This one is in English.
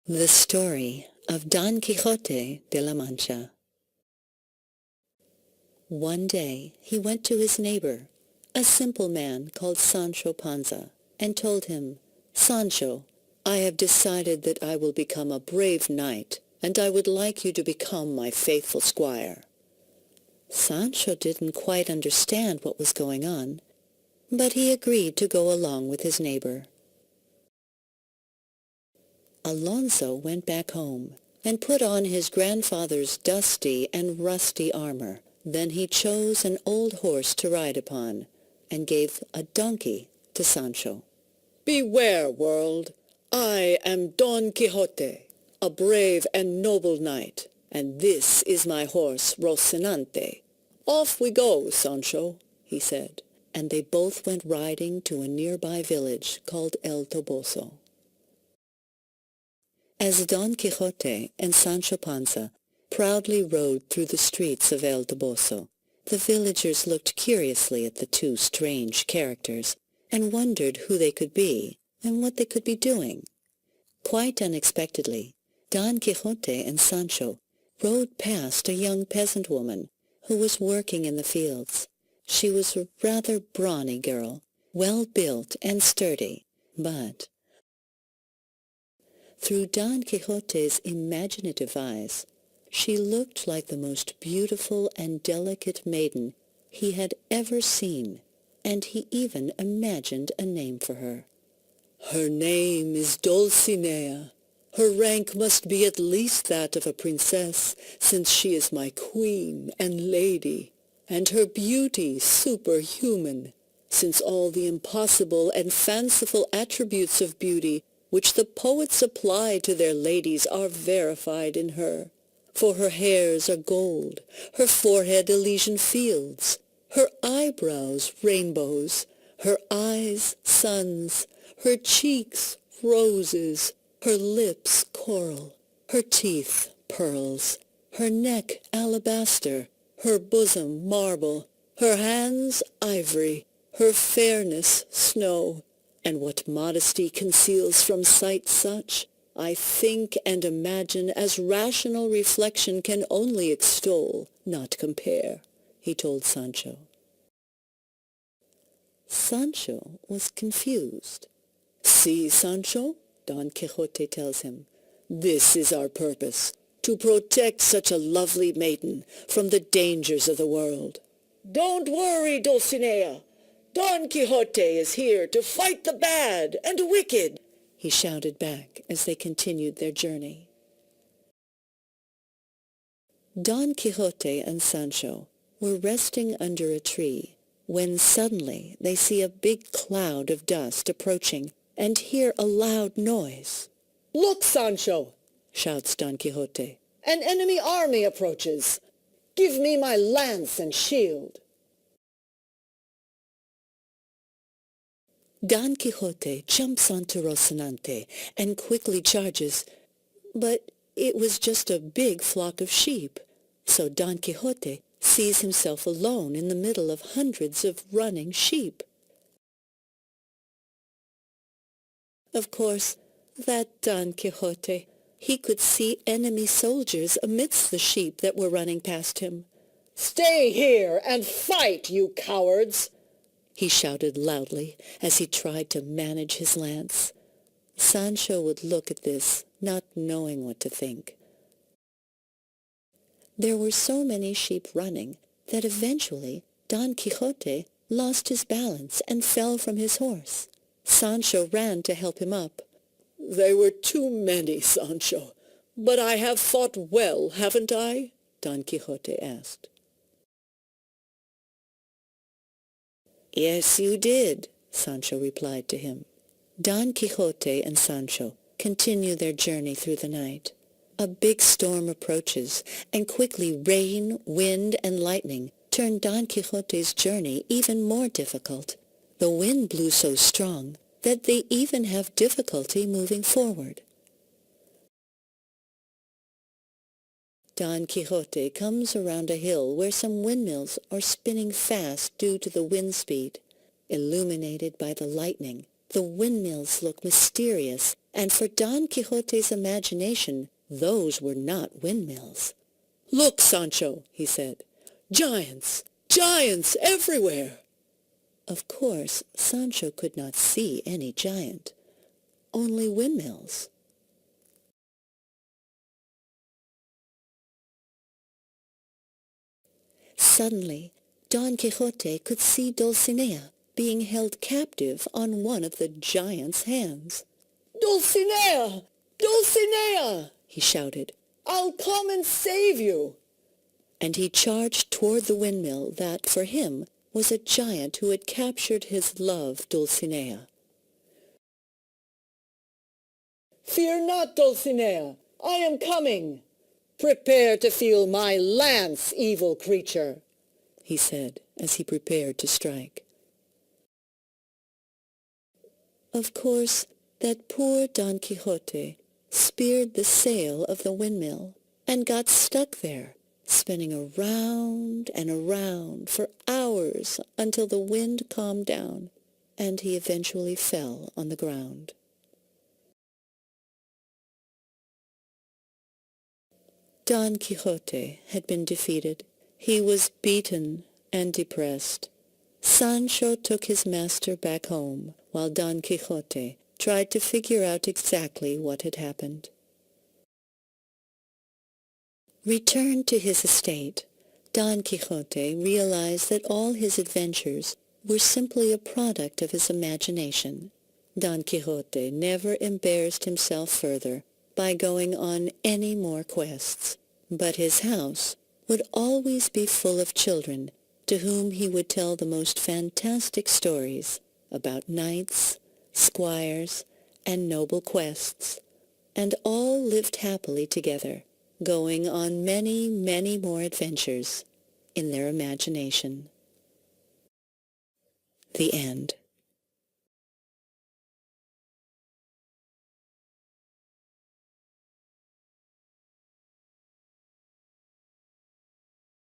The Story of Don Quixote de la Mancha. One day he went to his neighbor, a simple man called Sancho Panza, and told him, "Sancho, I have decided that I will become a brave knight, and I would like you to become my faithful squire." Sancho didn't quite understand what was going on, but he agreed to go along with his neighbor. Alonso went back home and put on his grandfather's dusty and rusty armor. Then he chose an old horse to ride upon and gave a donkey to Sancho. "Beware, world! I am Don Quixote, a brave and noble knight, and this is my horse Rocinante. Off we go, Sancho," he said, and they both went riding to a nearby village called El Toboso. As Don Quixote and Sancho Panza proudly rode through the streets of El Toboso, the villagers looked curiously at the two strange characters and wondered who they could be and what they could be doing. Quite unexpectedly, Don Quixote and Sancho rode past a young peasant woman who was working in the fields. She was a rather brawny girl, well-built and sturdy, but through Don Quixote's imaginative eyes, she looked like the most beautiful and delicate maiden he had ever seen, and he even imagined a name for her. "Her name is Dulcinea. Her rank must be at least that of a princess, since she is my queen and lady, and her beauty superhuman, since all the impossible and fanciful attributes of beauty which the poets apply to their ladies are verified in her. For her hairs are gold, her forehead Elysian fields, her eyebrows rainbows, her eyes suns, her cheeks roses, her lips coral, her teeth pearls, her neck alabaster, her bosom marble, her hands ivory, her fairness snow. And what modesty conceals from sight such, I think and imagine as rational reflection can only extol, not compare," he told Sancho. Sancho was confused. "See, Sancho," Don Quixote tells him, "this is our purpose, to protect such a lovely maiden from the dangers of the world." "Don't worry, Dulcinea. Don Quixote is here to fight the bad and wicked," he shouted back as they continued their journey. Don Quixote and Sancho were resting under a tree when suddenly they see a big cloud of dust approaching and hear a loud noise. "Look, Sancho!" shouts Don Quixote. "An enemy army approaches. Give me my lance and shield." Don Quixote jumps onto Rocinante and quickly charges, but it was just a big flock of sheep, so Don Quixote sees himself alone in the middle of hundreds of running sheep. Of course, that Don Quixote, he could see enemy soldiers amidst the sheep that were running past him. "Stay here and fight, you cowards!" he shouted loudly as he tried to manage his lance. Sancho would look at this, not knowing what to think. There were so many sheep running that eventually Don Quixote lost his balance and fell from his horse. Sancho ran to help him up. "They were too many, Sancho, but I have fought well, haven't I?" Don Quixote asked. "Yes, you did," Sancho replied to him. Don Quixote and Sancho continue their journey through the night. A big storm approaches, and quickly rain, wind, and lightning turn Don Quixote's journey even more difficult. The wind blew so strong that they even have difficulty moving forward. Don Quixote comes around a hill where some windmills are spinning fast due to the wind speed. Illuminated by the lightning, the windmills look mysterious and for Don Quixote's imagination those were not windmills. "Look, Sancho," he said, "giants, giants everywhere!" Of course, Sancho could not see any giant, only windmills. Suddenly, Don Quixote could see Dulcinea being held captive on one of the giant's hands. "Dulcinea! Dulcinea!" he shouted. "I'll come and save you!" And he charged toward the windmill that, for him, was a giant who had captured his love, Dulcinea. "Fear not, Dulcinea! I am coming! Prepare to feel my lance, evil creature!" he said as he prepared to strike. Of course, that poor Don Quixote speared the sail of the windmill and got stuck there, spinning around and around for hours until the wind calmed down and he eventually fell on the ground. Don Quixote had been defeated. He was beaten and depressed. Sancho took his master back home, while Don Quixote tried to figure out exactly what had happened. Returned to his estate, Don Quixote realized that all his adventures were simply a product of his imagination. Don Quixote never embarrassed himself further by going on any more quests, but his house would always be full of children to whom he would tell the most fantastic stories about knights, squires, and noble quests, and all lived happily together, going on many, many more adventures in their imagination. The end.